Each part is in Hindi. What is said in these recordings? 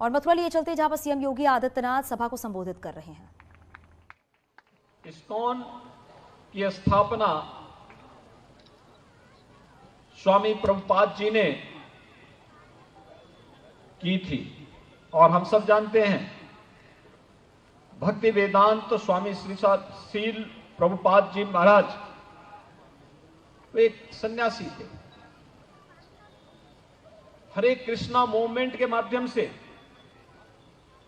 और मथुरा लिए चलते जहां पर सीएम योगी आदित्यनाथ सभा को संबोधित कर रहे हैं। इस्कॉन की स्थापना स्वामी प्रभुपाद जी ने की थी और हम सब जानते हैं भक्ति वेदांत स्वामी श्रील प्रभुपाद जी महाराज वे एक सन्यासी थे। हरे कृष्णा मूवमेंट के माध्यम से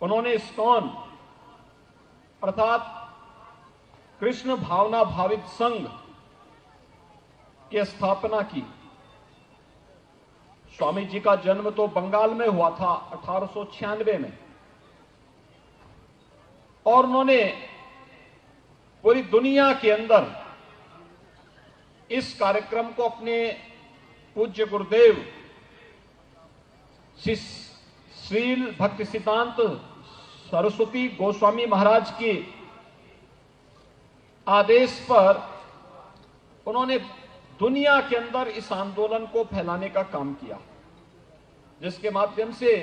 उन्होंने इस्कॉन अर्थात कृष्ण भावना भावित संघ की स्थापना की। स्वामी जी का जन्म तो बंगाल में हुआ था 1896 में और उन्होंने पूरी दुनिया के अंदर इस कार्यक्रम को अपने पूज्य गुरुदेव श्रील भक्ति सिद्धांत सरस्वती गोस्वामी महाराज के आदेश पर उन्होंने दुनिया के अंदर इस आंदोलन को फैलाने का काम किया, जिसके माध्यम से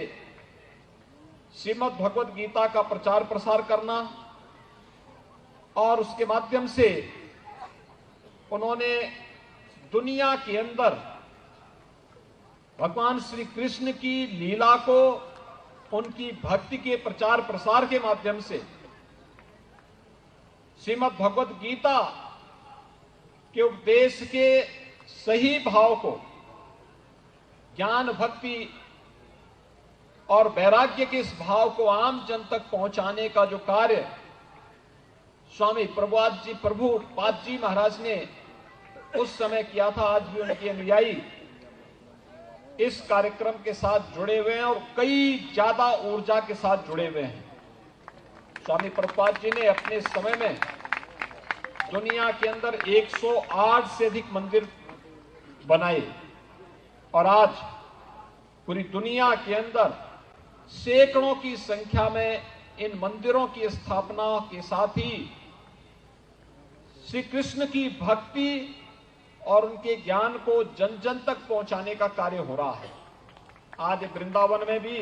श्रीमद् भगवद गीता का प्रचार प्रसार करना और उसके माध्यम से उन्होंने दुनिया के अंदर भगवान श्री कृष्ण की लीला को उनकी भक्ति के प्रचार प्रसार के माध्यम से श्रीमद् भगवद गीता के उपदेश के सही भाव को ज्ञान भक्ति और वैराग्य के इस भाव को आम जन तक पहुंचाने का जो कार्य स्वामी प्रभुपाद जी महाराज ने उस समय किया था, आज भी उनके अनुयायी इस कार्यक्रम के साथ जुड़े हुए हैं और कई ज्यादा ऊर्जा के साथ जुड़े हुए हैं। स्वामी प्रभुपाद जी ने अपने समय में दुनिया के अंदर 108 से अधिक मंदिर बनाए और आज पूरी दुनिया के अंदर सैकड़ों की संख्या में इन मंदिरों की स्थापना के साथ ही श्री कृष्ण की भक्ति और उनके ज्ञान को जन जन तक पहुंचाने का कार्य हो रहा है। आज वृंदावन में भी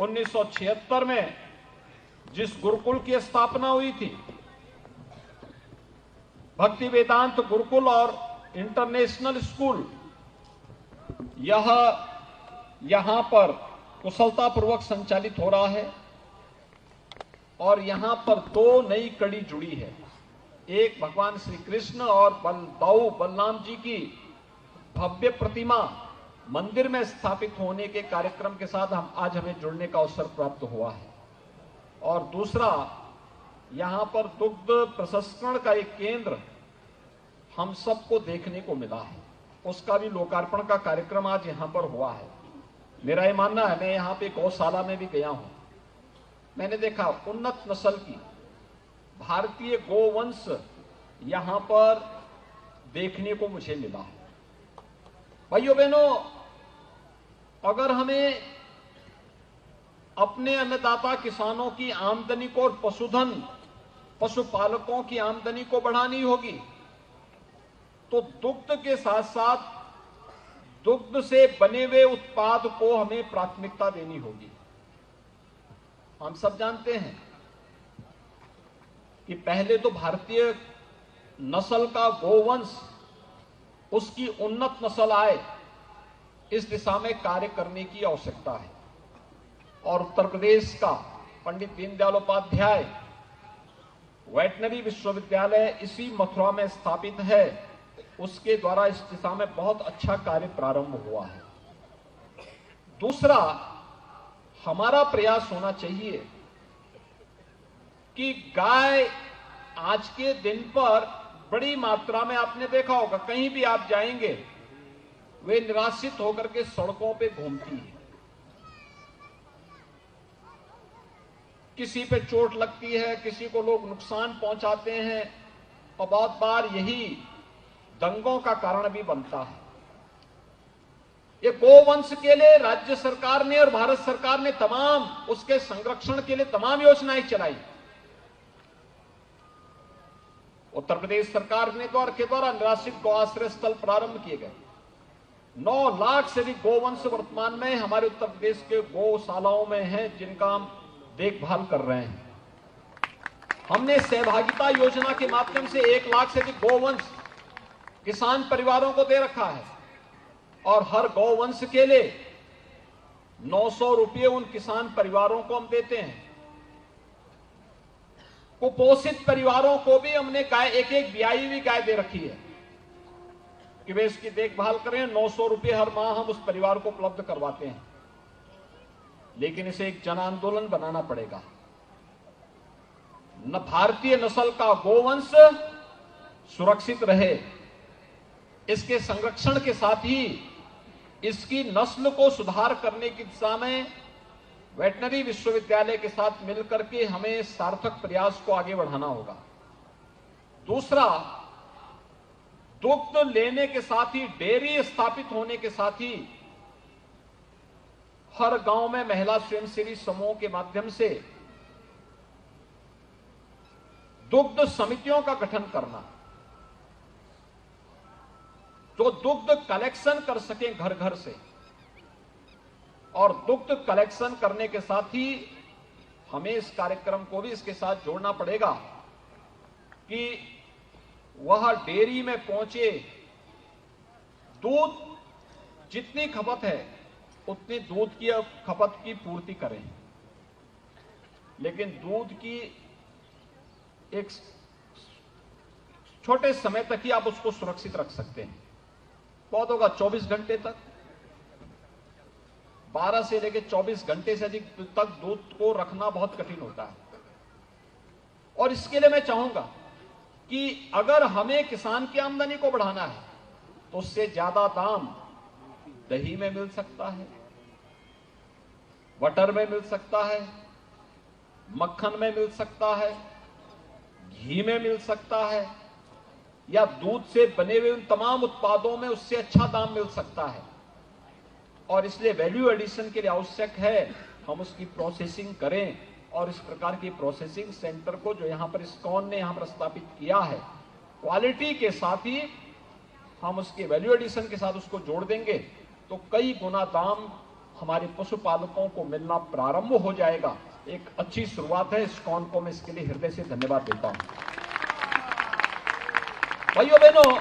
1976 में जिस गुरुकुल की स्थापना हुई थी, भक्ति वेदांत गुरुकुल और इंटरनेशनल स्कूल, यहां पर कुशलतापूर्वक संचालित हो रहा है और यहां पर दो नई कड़ी जुड़ी है। एक भगवान श्री कृष्ण और बलराम जी की भव्य प्रतिमा मंदिर में स्थापित होने के कार्यक्रम के साथ आज हमें जुड़ने का अवसर प्राप्त हुआ है और दूसरा यहां पर दुग्ध प्रसंस्करण का एक केंद्र हम सबको देखने को मिला है, उसका भी लोकार्पण का कार्यक्रम आज यहां पर हुआ है। मेरा ये मानना है, मैं यहां पे गौशाला में भी गया हूं, मैंने देखा उन्नत नस्ल की भारतीय गोवंश यहां पर देखने को मुझे मिला है। भाइयों बहनों, अगर हमें अपने अन्नदाता किसानों की आमदनी को और पशुधन पशुपालकों की आमदनी को बढ़ानी होगी तो दुग्ध के साथ साथ दुग्ध से बने हुए उत्पाद को हमें प्राथमिकता देनी होगी। हम सब जानते हैं कि पहले तो भारतीय नस्ल का गोवंश उसकी उन्नत नस्ल आए, इस दिशा में कार्य करने की आवश्यकता है और उत्तर प्रदेश का पंडित दीनदयाल उपाध्याय वेटनरी विश्वविद्यालय इसी मथुरा में स्थापित है, उसके द्वारा इस दिशा में बहुत अच्छा कार्य प्रारंभ हुआ है। दूसरा, हमारा प्रयास होना चाहिए कि गाय आज के दिन पर बड़ी मात्रा में, आपने देखा होगा कहीं भी आप जाएंगे वे निराश्रित होकर के सड़कों पे घूमती है, किसी पे चोट लगती है, किसी को लोग नुकसान पहुंचाते हैं और बहुत बार यही दंगों का कारण भी बनता है। ये गोवंश के लिए राज्य सरकार ने और भारत सरकार ने तमाम उसके संरक्षण के लिए तमाम योजनाएं चलाई। उत्तर प्रदेश सरकार ने के द्वारा निराश्रित गौ आश्रय स्थल प्रारंभ किए गए, 9 लाख से अधिक गोवंश वर्तमान में हमारे उत्तर प्रदेश के गौशालाओं में हैं, जिनका हम देखभाल कर रहे हैं। हमने सहभागिता योजना के माध्यम से 1 लाख से अधिक गोवंश किसान परिवारों को दे रखा है और हर गौवंश के लिए 900 रुपये उन किसान परिवारों को हम देते हैं। कुपोषित परिवारों को भी हमने गाय, एक ब्याई हुई गाय दे रखी है कि वे इसकी देखभाल करें। 900 रुपये हर माह हम उस परिवार को उपलब्ध करवाते हैं। लेकिन इसे एक जन आंदोलन बनाना पड़ेगा। न भारतीय नस्ल का गोवंश सुरक्षित रहे, इसके संरक्षण के साथ ही इसकी नस्ल को सुधार करने की दिशा में वेटनरी विश्वविद्यालय के साथ मिलकर के हमें सार्थक प्रयास को आगे बढ़ाना होगा। दूसरा, दुग्ध लेने के साथ ही, डेयरी स्थापित होने के साथ ही हर गांव में महिला स्वयंसेवी समूह के माध्यम से दुग्ध समितियों का गठन करना, जो दुग्ध कलेक्शन कर सकें घर घर से। और दुग्ध कलेक्शन करने के साथ ही हमें इस कार्यक्रम को भी इसके साथ जोड़ना पड़ेगा कि वह डेयरी में पहुंचे दूध जितनी खपत है उतनी दूध की खपत की पूर्ति करें। लेकिन दूध की एक छोटे समय तक ही आप उसको सुरक्षित रख सकते हैं। बहुत होगा 24 घंटे तक, 12 से लेकर 24 घंटे से अधिक तक दूध को रखना बहुत कठिन होता है। और इसके लिए मैं चाहूंगा कि अगर हमें किसान की आमदनी को बढ़ाना है तो उससे ज्यादा दाम दही में मिल सकता है, बटर में मिल सकता है, मक्खन में मिल सकता है, घी में मिल सकता है, या दूध से बने हुए उन तमाम उत्पादों में उससे अच्छा दाम मिल सकता है। और इसलिए वैल्यू एडिशन के लिए आवश्यक है हम उसकी प्रोसेसिंग करें। और इस प्रकार की प्रोसेसिंग सेंटर को जो यहां पर इस्कॉन ने यहां पर स्थापित किया है, क्वालिटी के साथ ही हम उसके वैल्यू एडिशन के साथ उसको जोड़ देंगे तो कई गुना दाम हमारे पशुपालकों को मिलना प्रारंभ हो जाएगा। एक अच्छी शुरुआत है। इस्कॉन को मैं इसके लिए हृदय से धन्यवाद देता हूं। भाइयों बहनों,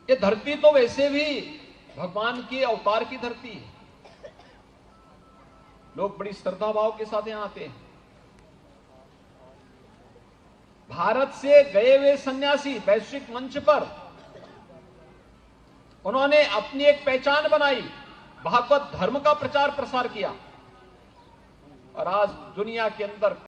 ये धरती तो वैसे भी भगवान के अवतार की धरती है। लोग बड़ी श्रद्धा भाव के साथ यहां आते हैं। भारत से गए हुए सन्यासी वैश्विक मंच पर उन्होंने अपनी एक पहचान बनाई, भागवत धर्म का प्रचार प्रसार किया और आज दुनिया के अंदर